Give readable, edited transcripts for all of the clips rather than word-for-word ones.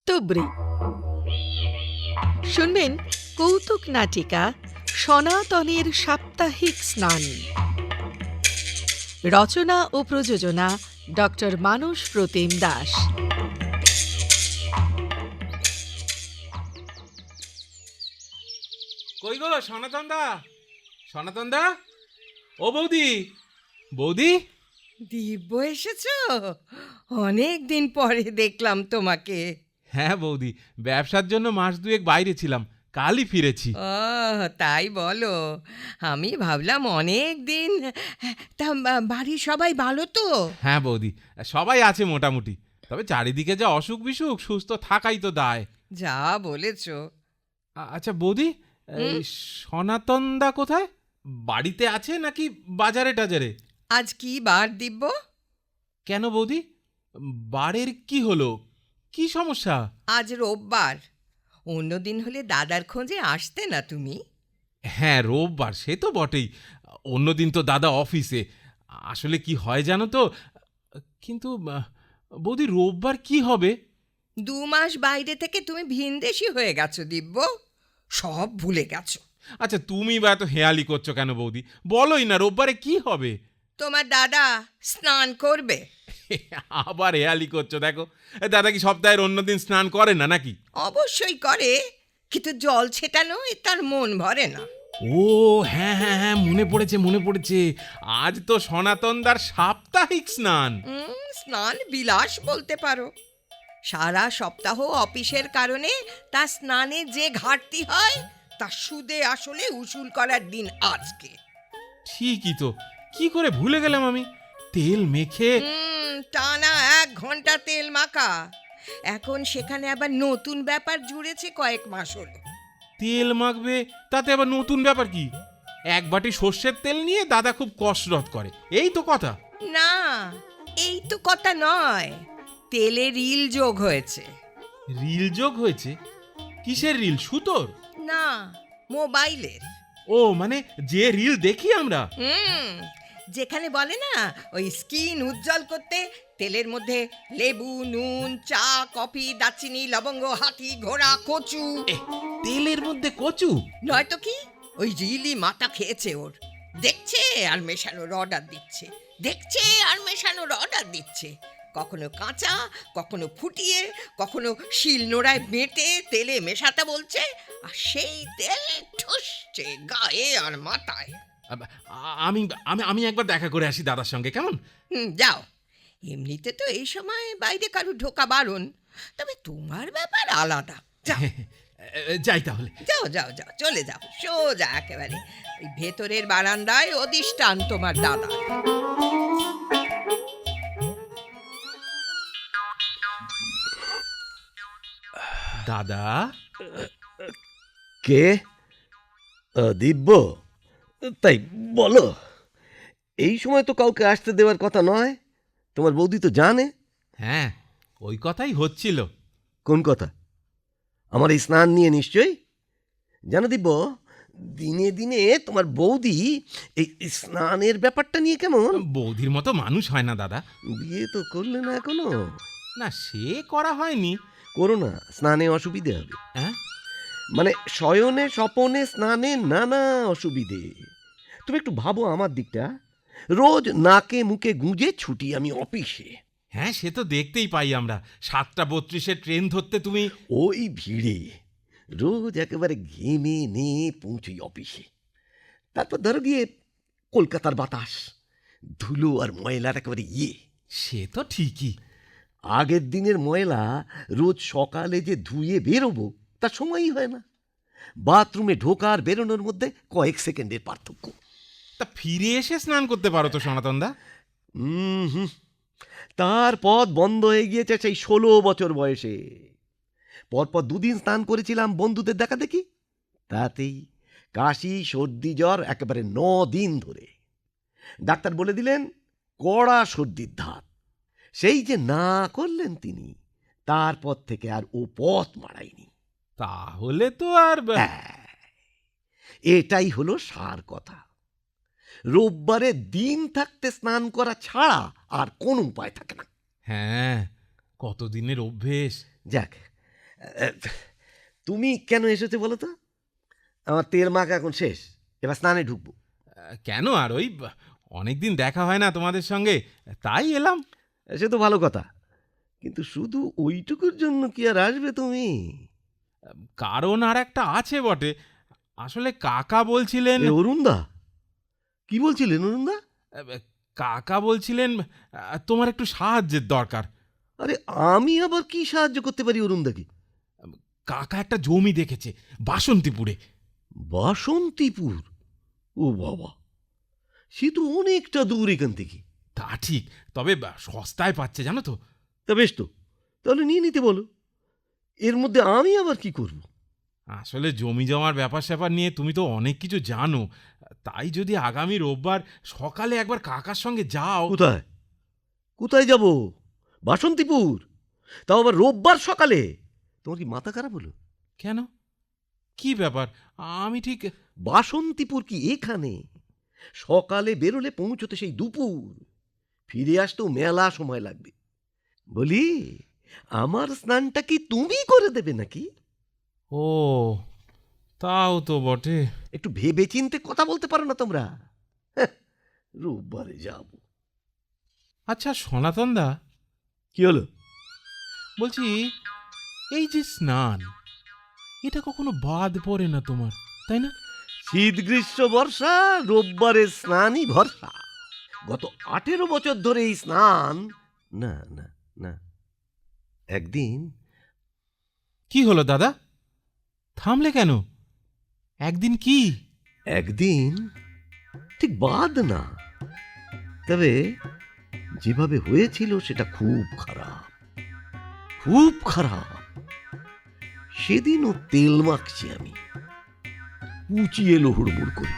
তুবড়ি। শুনবেন কৌতুক নাটিকা সনাতনের সাপ্তাহিক স্নান। রচনা ও প্রযোজনা ডক্টর মানস প্রতিম দাস। কই গো সনাতন দা, সনাতন দা, ও বৌদি, বৌদি। দিব্য এসেছো? অনেক দিন পরে দেখলাম তোমাকে। হ্যাঁ বৌদি, ব্যবসার জন্য মাস দুয়েক বাইরে ছিলাম, কালই ফিরেছি। ও তাই বলো, আমি ভাবলাম অনেক দিন। তা বাড়ির সবাই ভালো তো? হ্যাঁ বৌদি, সবাই আছে মোটামুটি, তবে চারিদিকে যা অসুখ বিসুখ, সুস্থ থাকাই তো দায়। যা বলেছো। আচ্ছা বৌদি, এই সনাতন দা কোথায়? বাড়িতে আছে নাকি বাজারে টাজারে? আজ কি বার দিব্য? কেন বৌদি, বাড়ির কি হলো, কি সমস্যা? আজ রোববার, অন্যদিন হলে দাদার খোঁজে আসতে না তুমি? হ্যাঁ রোববার, সে তো বটেই, অন্যদিন তো দাদা অফিসে। আসলে কি হয় জানো তো, কিন্তু বৌদি রোববার কি হবে? 2 মাস বাইরে থেকে তুমি ভিনদেশী হয়ে গেছো দিব্য, সব ভুলে গেছো। আচ্ছা তুমি বা এত হেয়ালি করছো কেন বৌদি, বলোই না রোববারে কি হবে? তোমার দাদা স্নান করবে। আবার হেয়ালি করছো, দেখো দাদা কি সপ্তাহের অন্যদিন স্নান করে না নাকি? অবশ্যই করে, কিন্তু জল ছেটানো তার মন ভরে না। ও হ্যাঁ হ্যাঁ হ্যাঁ, মনে পড়েছে মনে পড়েছে, আজ তো সনাতনদার সাপ্তাহিক স্নান। স্নান বিলাস বলতে পারো। সারা সপ্তাহ অফিসের কারণে তার স্নানে যে ঘাটতি হয় তা সুদে আসলে উসুল করার দিন আজকে। ঠিকই তো, কি করে ভুলে গেলাম আমি, তেল মেখে। টানা 1 ঘন্টা তেল মাখা। এখন সেখানে আবার নতুন ব্যাপার জুড়েছে কয়েক মাস হলো। তেল মাখবে, তাতে আবার নতুন ব্যাপার কি? এক বাটি সর্ষের তেল নিয়ে দাদা খুব কসরত করে, এই তো কথা। না, এই তো কথা নয়, তেলে রিল যোগ হয়েছে। রিল যোগ হয়েছে? কিসের রিল, সুতোর? না, মোবাইলের। ও মানে যে রিল দেখি আমরা। যেখানে বলে না ওই স্কিন উজ্জ্বল করতে তেলের মধ্যে লেবু, নুন, চা, কফি, দারচিনি, লবঙ্গ, হাতি, ঘোড়া, কচু। তেলের মধ্যে কচু? নয়তো কি, ওই রিলই মাথা খেয়েছে ওর। দেখছে আর মেশানোর অর্ডার দিচ্ছে, দেখছে আর মেশানোর অর্ডার দিচ্ছে। কখনো কাঁচা, কখনো ফুটিয়ে, কখনো শিল নোড়ায় বেটে তেলে মেশাতে বলছে, আর সেই তেল ঠুসছে গায়ে আর মাথায়। আমি আমি আমি একবার দেখা করে আসি দাদার সঙ্গে, কেমন? যাও, এমনিতে তো এই সময় বাইরে কারো ঢোকা বারণ, তবে তোমার ব্যাপার আলাদা। যাও যাই তাহলে। যাও যাও যাও, চলে যাও সোজা একেবারে ওই ভেতরের বারান্দায় অধিষ্ঠান তোমার দাদা। দাদা? কে? দিব্য? তাই বলো, এই সময় তো কাউকে আসতে দেওয়ার কথা নয়, তোমার বৌদি তো জানে। হ্যাঁ, ওই কথাই হচ্ছিল। কোন কথা? আমার এই স্নান নিয়ে নিশ্চয়ই। জানো দিব্য, দিনে দিনে তোমার বৌদি এই স্নানের ব্যাপারটা নিয়ে কেমন। বৌদির মতো মানুষ হয় না দাদা। বিয়ে তো করলে না এখনো? না, সে করা হয়নি। করো না, স্নানে অসুবিধে হবে। হ্যাঁ, মানে শয়নে স্বপনে স্নানে নানা অসুবিধে। তুমি একটু ভাবো আমার দিকটা, রোজ নাকে মুখে গুঁজে ছুটি আমি অফিসে। হ্যাঁ সে তো দেখতেই পাই আমরা, 7:32 ট্রেন ধরতে তুমি। ওই ভিড়ে রোজ একেবারে ঘেমে নিয়ে পৌঁছই অফিসে। তারপর ধরো গিয়ে কলকাতার বাতাস, ধুলো আর ময়লার একেবারে সে তো ঠিকই। আগের দিনের ময়লা রোজ সকালে যে ধুয়ে বেরোবো তার সময়ই হয় না। বাথরুমে ঢোকা আর বেরোনোর মধ্যে কয়েক সেকেন্ডের পার্থক্য। তা ফিরে এসে স্নান করতে পারো তো সনাতন দা। তার পথ বন্ধ হয়ে গিয়েছে সেই 16 বছর বয়সে। পরপর 2 দিন স্নান করেছিলাম বন্ধুদের দেখা দেখি, তাতেই কাশি সর্দি জ্বর একেবারে 9 দিন ধরে। ডাক্তার বলে দিলেন কড়া সর্দির ধাত। সেই যে না করলেন তিনি, তারপর থেকে আর ও পথ মারায়নি। তাহলে তো আর এটাই হলো সার কথা। রোববারে দিন থাকতে স্নান করা ছাড়া আর কোনো উপায় থাকে না। হ্যাঁ, কতদিনের অভ্যেস। যাক, তুমি কেন এসেছো বলো তো? আমার তেল মাখা এখন শেষ, এবার স্নানে ঢুকবো। কেন আর ওই অনেকদিন দেখা হয় না তোমাদের সঙ্গে, তাই এলাম। সে তো ভালো কথা, কিন্তু শুধু ওইটুকুর জন্য কি আর আসবে তুমি? কারণ আর একটা আছে বটে। আসলে কাকা বলছিলেন, এ অরুণদা, কি বলছিলেন অরুণদা? কাকা বলছিলেন তোমার একটু সাহায্যের দরকার। আরে আমি আবার কি সাহায্য করতে পারি অরুণদাকে? কাকা একটা জমি দেখেছে বাসন্তীপুরে। বাসন্তীপুর? ও বাবা, সে তো অনেকটা দূর এখান থেকে। তা ঠিক, তবে সস্তায় পাচ্ছে জানো তো। তা বেশ তো, তাহলে নিয়ে নিতে বলো। এর মধ্যে আমি আবার কি করব? আসলে জমি জমার ব্যাপার স্যাপার নিয়ে তুমি তো অনেক কিছু জানো, তাই যদি আগামী রোববার সকালে একবার কাকার সঙ্গে যাও। কোথায় কোথায় যাব? বাসন্তীপুর? তাও আবার রোববার সকালে? তোমার কি মাথা খারাপ হলো? কেন, কি ব্যাপার? আমি ঠিক বাসন্তীপুর কি এখানে? সকালে বেরোলে পৌঁছতে সেই দুপুর, ফিরে আসতেও মেলা সময় লাগবে। বলি, আমার স্নানটা কি তুমি করে দেবে নাকি? ও, তাও তো বটে। একটু ভেবে চিনতে কথা বলতে পারো না তোমরা? হ্যাঁ, রোববারে যাব। আচ্ছা সনাতন দা, কি হলো? বলছি এই যে স্নান, এটা কখনো বাদ পড়ে না তোমার, তাই না? শীত গ্রীষ্ম বর্ষা রোববারে স্নানই ভরসা। গত 18 বছর ধরে এই স্নান। না না না, একদিন কি হলো দাদা, থামলে কেন? একদিন কি? একদিন ঠিক বাদ না, তবে যেভাবে হয়েছিল সেটা খুব খারাপ, খুব খারাপ। সেদিনও তেল মাখছি আমি, উঁচি এলো হুড়মুড় করে।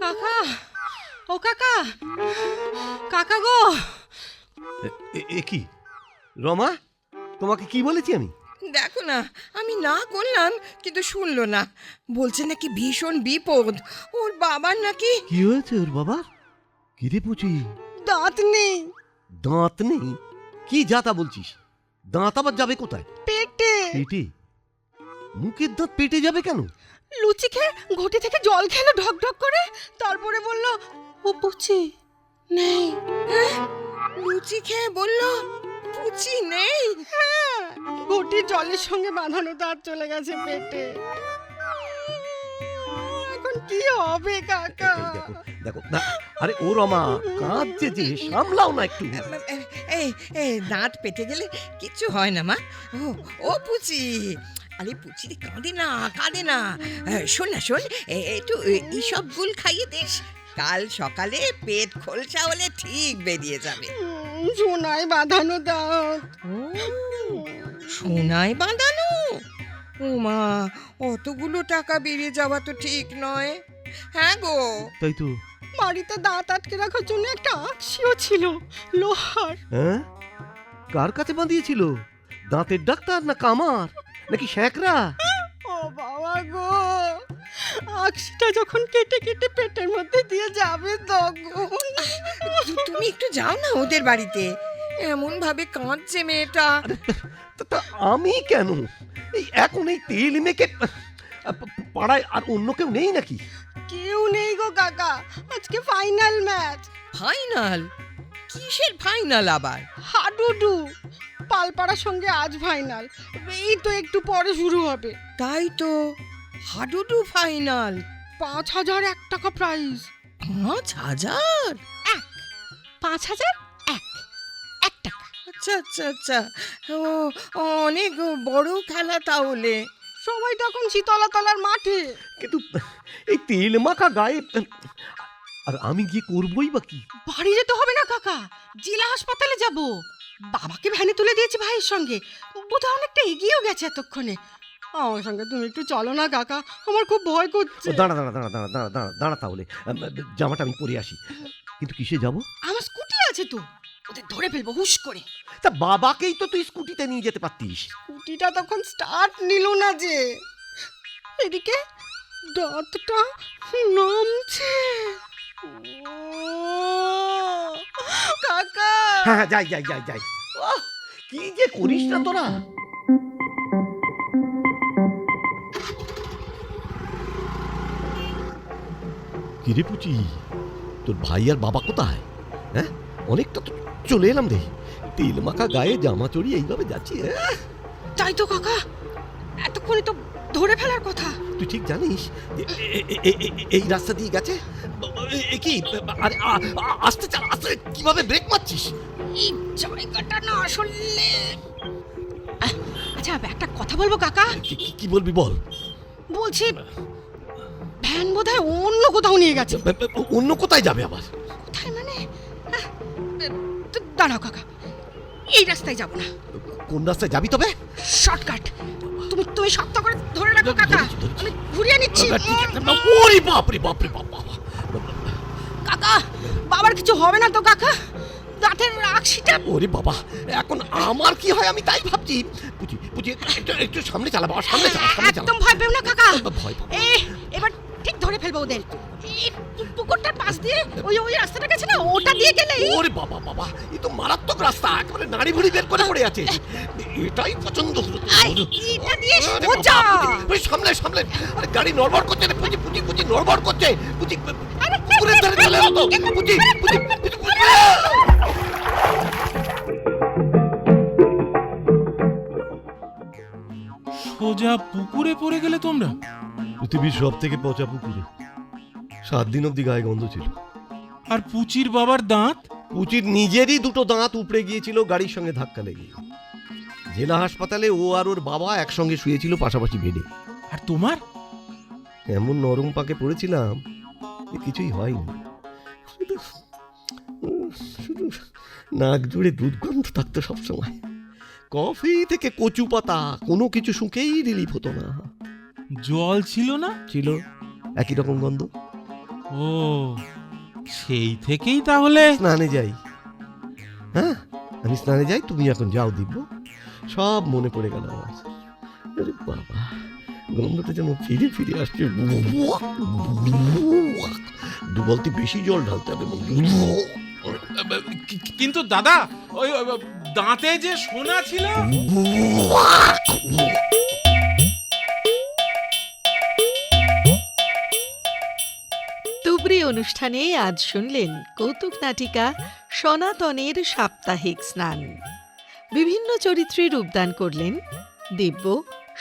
কাকা, ও কাকা, কাকা গো! এ কি রমা, তোমাকে কি বলেছি আমি? দেখো না, আমি না করলাম কিন্তু শুনলো না। বলছে নাকি ভীষণ বিপদ, ওর বাবার নাকি। কি হয়েছে ওর বাবার? কিরে পুচি, দাঁত নেই দাঁত নেই? কি যাতা বলছিস? দাঁত আবার যাবে কোথায়? পেটে। পেটে? মুখের দাঁত পেটে যাবে কেন? লুচি খেয়ে ঘটি থেকে জল খেলো ঢক ঢক করে, তারপরে বলল ও পুচি নেই। লুচি খেয়ে বললো পুচি নেই? হ্যাঁ, ঘটি জলের সঙ্গে বাঁধানো দাঁত চলে গেছে পেটে। এখন কি হবে কাকা? এই দেখো দেখো না, আরে ও রমা, কাঁদছে যে, সামলাও না একটু। এই এই দাঁত পেটে গেলে কিচ্ছু হয় না মা। ও ও পুচি, আরে পুচি রে, কাঁদে না কাঁদে না। শোন না শোন, একটু এইসব গুল খাইয়ে দিস, কাল সকালে পেট খোলসা হলে ঠিক বেরিয়ে যাবে। সোনায় বাঁধানো দাঁত। ও সোনায় বাঁধানো? ও মা, অতগুলো টাকা বেরিয়ে যাওয়া তো ঠিক নয়। হ্যাঁ গো, তাই তো। বাড়িতে দাঁত আটকে রাখার জন্য একটা আকশিও ছিল, লোহার। হ্যাঁ, কার কাছে বাঁধিয়েছিল? দাঁতের ডাক্তার না কামার নাকি শ্যাকরা? ও বাবা গো, আকশিটা যখন কেটে কেটে পেটের মধ্যে দিয়ে যাবে তখন। তুমি একটু যাও না ওদের বাড়িতে, এমন ভাবে কাঁদছে মেয়েটা। তা আমি কেন? এই এখন এই তেল মেখে পাড়ায় আর অন্য কেউ নেই নাকি? কেউ নেই গো কাকা, আজকে ফাইনাল ম্যাচ। ফাইনাল? কিসের ফাইনাল আবার? হাডুডু পালপাড়ার সঙ্গে আজ ফাইনাল, এই তো একটু পরে শুরু হবে। তাই তো, হাডুডু ফাইনাল। 5,001 টাকা প্রাইজ। 5,000? 5,000 এক টাকা। আচ্ছা আচ্ছা আচ্ছা, ও অনেক বড় খেলা তাহলে। সবাই তখন শীতলাতলার মাঠে। কিন্তু এই তেল মাখা গায়ে আর আমি গিয়ে করবই বা কি? বাড়ি যেতে হবে না কাকা, জেলা হাসপাতালে যাব। বাবাকে ভ্যানে তুলে দিয়েছি ভাইয়ের সঙ্গে, বোধহয় অনেকটা এগিয়েও গেছে এতক্ষণে। আমার সঙ্গে তুমি একটু চলো না কাকা, আমার খুব ভয় করছে। দাঁড়া দাঁড়া দাঁড়া দাঁড়া দাঁড়া দাঁড়া দাঁড়া, তাহলে জামাটা আমি পরে আসি। কিন্তু কিসে যাব? আমার স্কুটি আছে তো, ওদের ধরে ফেলবো হুশ করে। তা বাবাকেই তো তুই স্কুটিতে নিয়ে যেতে পারতিস। স্কুটিটা তখন স্টার্ট নিল না যে। এদিকে দাঁতটা নামছে। কাকা হ্যাঁ যাই যাই যাই যাই। আহ, কি যে করিস না তোরা। কিরে পুচি, তোর ভাই আর বাবা কোথায়? হ্যাঁ, অনেকটা তো চলে এলাম রে। তেল মাখা গায়ে জামা চড়িয়ে এইভাবে যাচ্ছি। তাই তো কাকা, এতক্ষণে তো ধরে ফেলার কথা। তুই ঠিক জানিস যে এই রাস্তা দিয়ে গেছে? কি আরে আস্তে চালা, আস্তে, কিভাবে ব্রেক মারছিস? এই জায়গাটা না আসলে আচ্ছা একটা কথা বলবো কাকা? কি বলবি বল। বলছি ভ্যান বোধহয় অন্য কোথাও নিয়ে গেছে। অন্য কোথায় যাবে আবার? কোথায় মানে দাঁড়াও কাকা, এই রাস্তায় যাব না। কোন রাস্তায় যাবি তবে? শর্টকাট। তুমি শক্ত করে ধরে রাখো কাকা, আমি ঘুরিয়ে নিচ্ছি। ওরে বাপ রে বাপ রে বাপ। কাকা বাবার কিছু হবে না তো কাকা? দাঁতের রাখছিটা। ওরে বাবা, এখন আমার কি হয় আমি তাই ভাবছি। পুচি পুচি একটু সামনে চালা বাবা, সামনে চালা, সামনে চালা। একদম ভয় পেও না কাকা। ভয় পাবো। এবার ঠিক ধরে ফেলবো ওদের। এই পুকুরটার পাশ দিয়ে ওই রাস্তাটা গেছে না, ওটা দিয়ে গেলে। ওরে বাবা বাবা, এই তো মারাত্মক রাস্তা, একেবারে নাড়ি ভুড়ি বের করে পড়ে আছে। এটাই পছন্দ হলো। এটা দিয়ে আরে সোজা। বাবা, ওই সামনে সামনে। আরে গাড়ি নড়বড় করছে রে, পুচি পুচি পুচি নড়বড় করছে। পুচি পুকুরের ধারে চলে এলো তো। পুচি পুচি পুচি। সোজা পুকুরে পড়ে গেলে তোমরা? পৃথিবীর সব থেকে পচা পুকুরে 7 দিন অব্দি গায়ে গন্ধ ছিল। আর পুচির বাবার দাঁত? পুচির নিজেরই দুটো দাঁত উপড়ে গিয়েছিল গাড়ির সঙ্গে ধাক্কা লেগে। জেলা হাসপাতালে ও আর ওর বাবা একসঙ্গে শুয়েছিল পাশাপাশি বেডে। আর তোমার? এমন নরম পাকে পড়েছিলাম যে কিছুই হয়নি। শুধু নাক জুড়ে দুর্গন্ধ থাকতো সবসময়। কফি থেকে কচু পাতা, কোনো কিছু শুকেই রিলিফ হতো না। জল ছিল না? ছিল একই রকম গন্ধ। ও, সেই থেকেই তাহলে। স্নানে যাই। হ্যাঁ, আমি স্নানে যাই, তুমি এখন যাও দিব্য। সব মনে পড়ে গেল আমার। আরে বাবা, গন্ধটা যেন ফিরে ফিরে আসছে। দু বলতে বেশি জল ঢালতে হবে। কিন্তু দাদা, ওই দাঁতে যে সোনা ছিল। তুবড়ি অনুষ্ঠানে আজ শুনলেন কৌতুক নাটিকা সনাতনের সাপ্তাহিক স্নান। বিভিন্ন চরিত্রে রূপদান করলেন দিব্য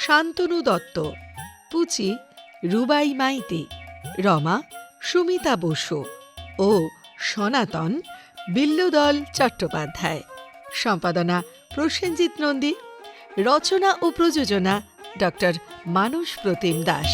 শান্তনু দত্ত, পুচি রুবাই মাইতি, রমা সুমিতা বসু ও সনাতন বিল্লুদল চট্টোপাধ্যায়। সম্পাদনা প্রসেনজিৎ নন্দী। রচনা ও প্রযোজনা ডক্টর মানস প্রতিম দাস।